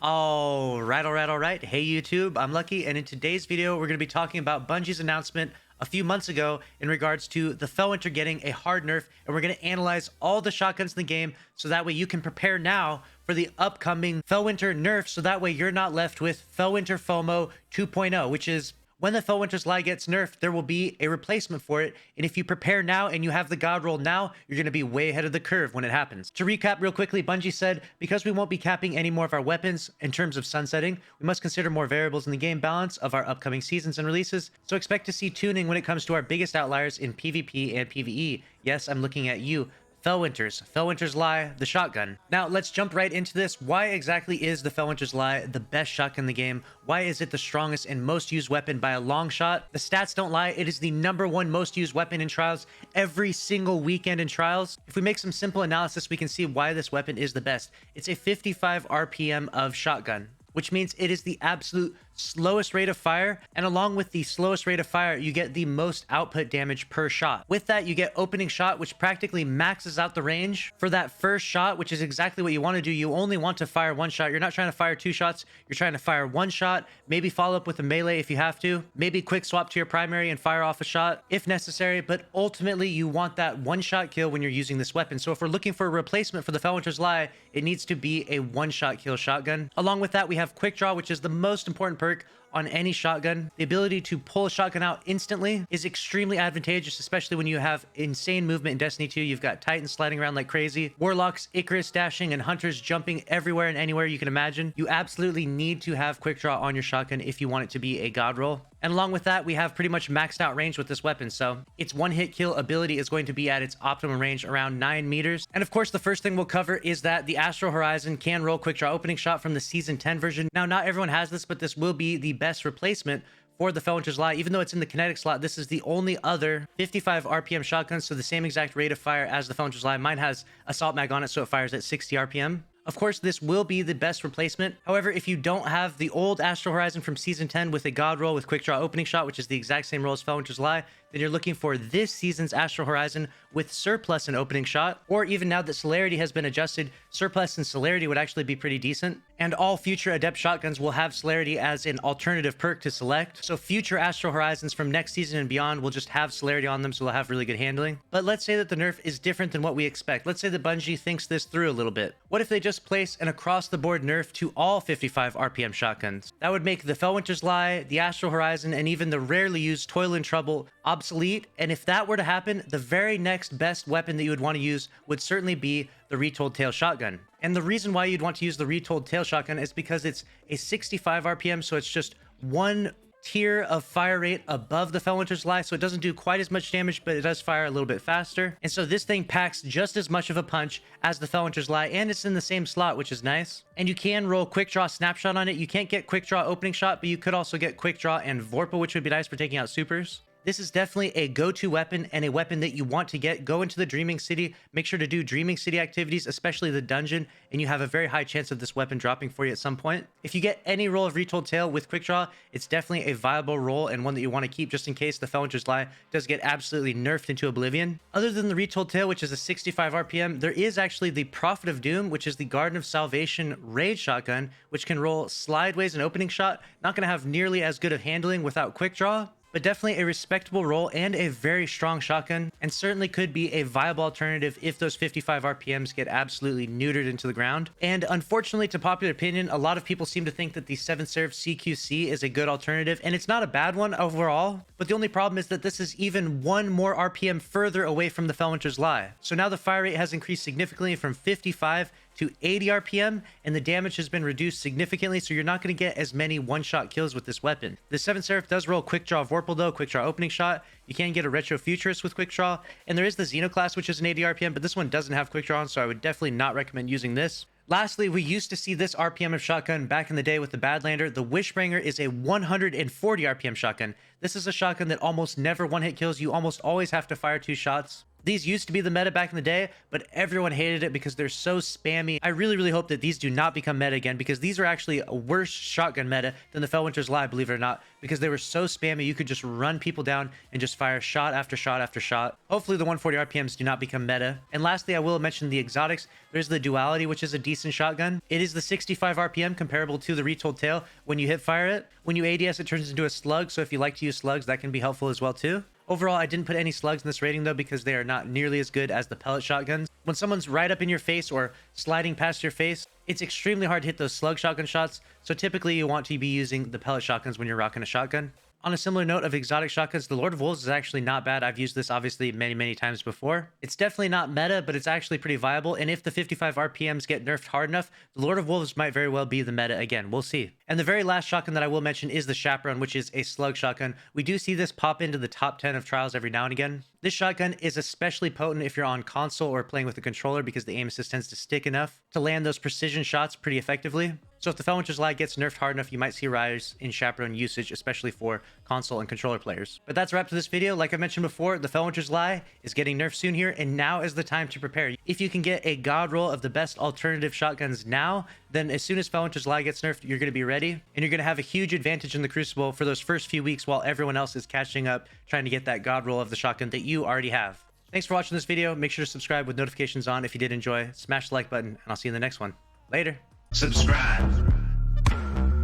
All right. Hey YouTube, I'm Lucky, and in today's video, we're going to be talking about Bungie's announcement a few months ago in regards to the Felwinter getting a hard nerf, and we're going to analyze all the shotguns in the game so that way you can prepare now for the upcoming Felwinter nerf, so that way you're not left with Felwinter FOMO 2.0, which is when the Felwinter's Lie gets nerfed, there will be a replacement for it, and if you prepare now and you have the god roll now, you're going to be way ahead of the curve when it happens. To recap real quickly, Bungie said, because we won't be capping any more of our weapons in terms of sunsetting, we must consider more variables in the game balance of our upcoming seasons and releases, so expect to see tuning when it comes to our biggest outliers in PvP and PvE. Yes, I'm looking at you. Felwinter's Lie, the shotgun. Now, let's jump right into this. Why exactly is the Felwinter's Lie the best shotgun in the game? Why is it the strongest and most used weapon by a long shot? The stats don't lie. It is the #1 most used weapon in Trials every single weekend in Trials. If we make some simple analysis, we can see why this weapon is the best. It's a 55 RPM of shotgun, which means it is the absolute slowest rate of fire, and along with the slowest rate of fire, you get the most output damage per shot. With that, you get opening shot, which practically maxes out the range for that first shot, which is exactly what you want to do. You only want to fire one shot. You're not trying to fire two shots. You're trying to fire one shot, maybe follow up with a melee if you have to, maybe quick swap to your primary and fire off a shot if necessary, but ultimately you want that one-shot kill when you're using this weapon. So if we're looking for a replacement for the Felwinter's Lie, it needs to be a one-shot kill shotgun. Along with that, we have Quickdraw, which is the most important perk on any shotgun. The ability to pull a shotgun out instantly is extremely advantageous, especially when you have insane movement in Destiny 2. You've got Titans sliding around like crazy, Warlocks, Icarus dashing, and Hunters jumping everywhere and anywhere you can imagine. You absolutely need to have Quickdraw on your shotgun if you want it to be a god roll. And along with that, we have pretty much maxed out range with this weapon, so its one-hit kill ability is going to be at its optimum range around 9 meters. And of course, the first thing we'll cover is that the Astral Horizon can roll Quickdraw opening shot from the Season 10 version. Now, not everyone has this, but this will be the best replacement for the Felwinter's Lie. Even though it's in the kinetic slot, this is the only other 55 RPM shotgun, so the same exact rate of fire as the Felwinter's Lie. Mine has Assault Mag on it, so it fires at 60 RPM. Of course, this will be the best replacement. However, if you don't have the old Astral Horizon from Season 10 with a god roll with Quickdraw opening shot, which is the exact same roll as Felwinter's Lie, then you're looking for this season's Astral Horizon with Surplus and opening shot. Or even now that Celerity has been adjusted, Surplus and Celerity would actually be pretty decent. And all future Adept shotguns will have Celerity as an alternative perk to select. So future Astral Horizons from next season and beyond will just have Celerity on them, so they'll have really good handling. But let's say that the nerf is different than what we expect. Let's say that Bungie thinks this through a little bit. What if they just place an across-the-board nerf to all 55 RPM shotguns? That would make the Felwinter's Lie, the Astral Horizon, and even the rarely used Toil and Trouble obsolete. And if that were to happen, the very next best weapon that you would want to use would certainly be the Retold Tail Shotgun. And the reason why you'd want to use the Retold Tail Shotgun is because it's a 65 RPM, so it's just one tier of fire rate above the Felwinter's Lie, so it doesn't do quite as much damage, but it does fire a little bit faster. And so this thing packs just as much of a punch as the Felwinter's Lie, and it's in the same slot, which is nice. And you can roll Quickdraw Snapshot on it. You can't get Quickdraw opening shot, but you could also get Quickdraw and Vorpal, which would be nice for taking out supers. This is definitely a go-to weapon and a weapon that you want to get. Go into the Dreaming City, make sure to do Dreaming City activities, especially the dungeon, and you have a very high chance of this weapon dropping for you at some point. If you get any roll of Retold Tail with Quickdraw, it's definitely a viable roll and one that you want to keep just in case the Felwinter's Lie does get absolutely nerfed into oblivion. Other than the Retold Tail, which is a 65 RPM, there is actually the Prophet of Doom, which is the Garden of Salvation Raid Shotgun, which can roll Slideways and opening shot. Not going to have nearly as good of handling without Quickdraw, but definitely a respectable roll and a very strong shotgun, and certainly could be a viable alternative if those 55 RPMs get absolutely neutered into the ground. And unfortunately, to popular opinion, a lot of people seem to think that the 7th Seraph CQC is a good alternative, and it's not a bad one overall, but the only problem is that this is even one more RPM further away from the Felwinter's Lie. So now the fire rate has increased significantly from 55 to 80 RPM, and the damage has been reduced significantly, so you're not going to get as many one-shot kills with this weapon. The 7th Seraph does roll Quickdraw Vorpal though, Quickdraw opening shot. You can get a Retro Futurist with Quickdraw, and there is the Xeno class, which is an 80 RPM, but this one doesn't have Quickdraw on, so I would definitely not recommend using this. Lastly, we used to see this RPM of shotgun back in the day with the Badlander. The Wishbringer is a 140 RPM shotgun. This is a shotgun that almost never one-hit kills. You almost always have to fire two shots. These used to be the meta back in the day, but everyone hated it because they're so spammy. I really hope that these do not become meta again, because these are actually a worse shotgun meta than the Felwinter's Lie, believe it or not, because they were so spammy you could just run people down and just fire shot after shot after shot. Hopefully the 140 RPMs do not become meta. And lastly, I will mention the exotics. There's the Duality, which is a decent shotgun. It is the 65 RPM comparable to the Retold tail. When you hip fire it, when you ADS, it turns into a slug, so if you like to use slugs, that can be helpful as well too. Overall, I didn't put any slugs in this rating though, because they are not nearly as good as the pellet shotguns. When someone's right up in your face or sliding past your face, it's extremely hard to hit those slug shotgun shots, so typically you want to be using the pellet shotguns when you're rocking a shotgun. On a similar note of exotic shotguns, the Lord of Wolves is actually not bad. I've used this obviously many times before. It's definitely not meta, but it's actually pretty viable. And if the 55 RPMs get nerfed hard enough, the Lord of Wolves might very well be the meta again. We'll see. And the very last shotgun that I will mention is the Chaperone, which is a slug shotgun. We do see this pop into the top 10 of trials every now and again. This shotgun is especially potent if you're on console or playing with a controller, because the aim assist tends to stick enough to land those precision shots pretty effectively. So if the Felwinter's Lie gets nerfed hard enough, you might see a rise in Chaperone usage, especially for console and controller players. But that's a wrap to this video. Like I mentioned before, the Felwinter's Lie is getting nerfed soon here, and now is the time to prepare. If you can get a god roll of the best alternative shotguns now, then as soon as Felwinter's Lie gets nerfed, you're going to be ready, and you're going to have a huge advantage in the Crucible for those first few weeks while everyone else is catching up, trying to get that god roll of the shotgun that you already have. Thanks for watching this video. Make sure to subscribe with notifications on if you did enjoy. Smash the like button, and I'll see you in the next one. Later. Subscribe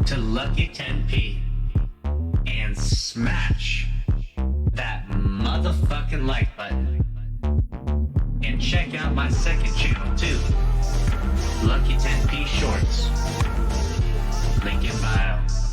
to Lucky 10p and smash that motherfucking like button. And check out my second channel too, Lucky 10p Shorts. Link in bio.